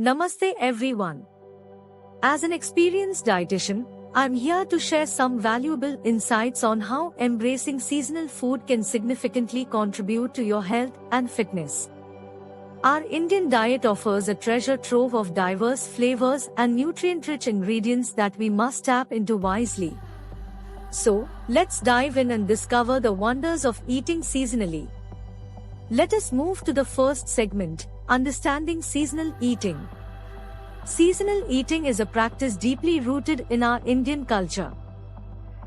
Namaste everyone. As an experienced dietitian, I'm here to share some valuable insights on how embracing seasonal food can significantly contribute to your health and fitness. Our Indian diet offers a treasure trove of diverse flavors and nutrient-rich ingredients that we must tap into wisely. So, let's dive in and discover the wonders of eating seasonally. Let us move to the first segment, understanding seasonal eating. Seasonal eating is a practice deeply rooted in our Indian culture.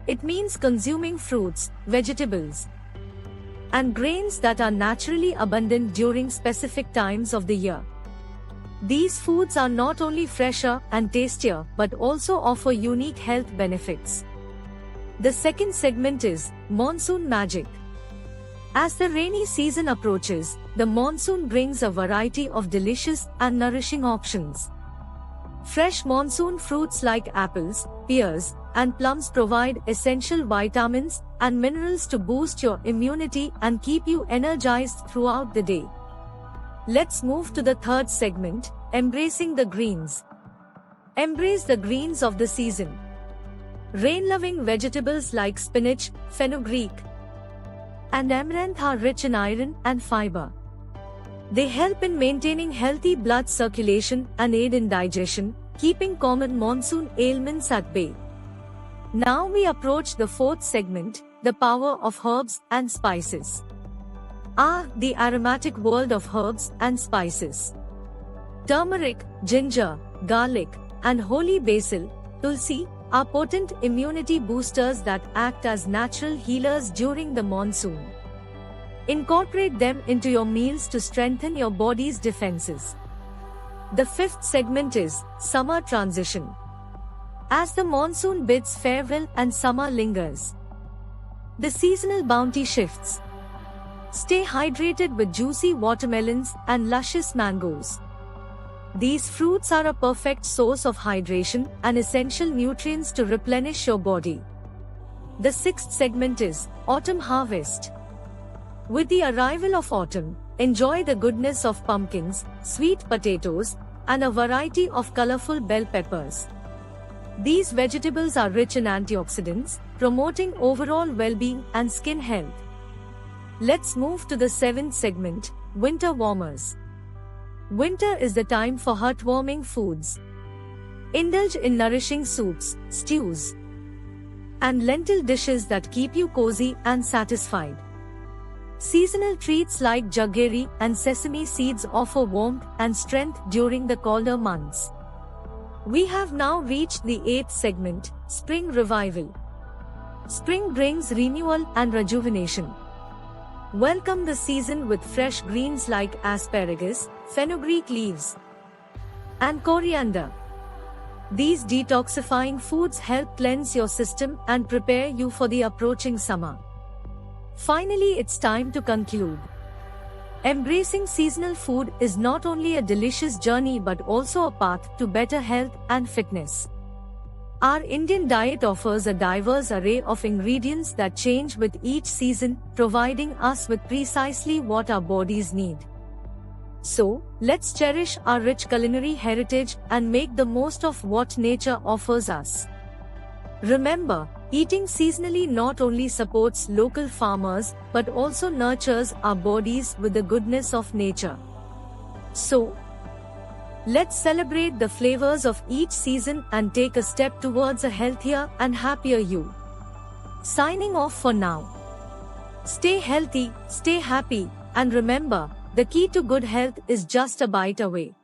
It means consuming fruits, vegetables, and grains that are naturally abundant during specific times of the year. These foods are not only fresher and tastier but also offer unique health benefits. The second segment is monsoon magic. As the rainy season approaches, the monsoon brings a variety of delicious and nourishing options. Fresh monsoon fruits like apples, pears, and plums provide essential vitamins and minerals to boost your immunity and keep you energized throughout the day. Let's move to the third segment, embracing the greens. Embrace the greens of the season. Rain-loving vegetables like spinach, fenugreek, and amaranth are rich in iron and fiber. They help in maintaining healthy blood circulation and aid in digestion, keeping common monsoon ailments at bay. Now we approach the fourth segment, the power of herbs and spices. The aromatic world of herbs and spices. Turmeric, ginger, garlic, and holy basil, tulsi, are potent immunity boosters that act as natural healers during the monsoon. Incorporate them into your meals to strengthen your body's defenses. The fifth segment is summer transition. As the monsoon bids farewell and summer lingers, the seasonal bounty shifts. Stay hydrated with juicy watermelons and luscious mangoes. These fruits are a perfect source of hydration and essential nutrients to replenish your body. The sixth segment is autumn harvest. With the arrival of autumn, enjoy the goodness of pumpkins, sweet potatoes, and a variety of colorful bell peppers. These vegetables are rich in antioxidants, promoting overall well-being and skin health. Let's move to the seventh segment, winter warmers. Winter is the time for heartwarming foods. Indulge in nourishing soups, stews, and lentil dishes that keep you cozy and satisfied. Seasonal treats like jaggery and sesame seeds offer warmth and strength during the colder months. We have now reached the eighth segment, spring revival. Spring brings renewal and rejuvenation. Welcome the season with fresh greens like asparagus, fenugreek leaves, and coriander. These detoxifying foods help cleanse your system and prepare you for the approaching summer. Finally, it's time to conclude. Embracing seasonal food is not only a delicious journey but also a path to better health and fitness. Our Indian diet offers a diverse array of ingredients that change with each season, providing us with precisely what our bodies need. So, let's cherish our rich culinary heritage and make the most of what nature offers us. Remember, eating seasonally not only supports local farmers but also nurtures our bodies with the goodness of nature. So, let's celebrate the flavors of each season and take a step towards a healthier and happier you. Signing off for now. Stay healthy, stay happy, and remember, the key to good health is just a bite away.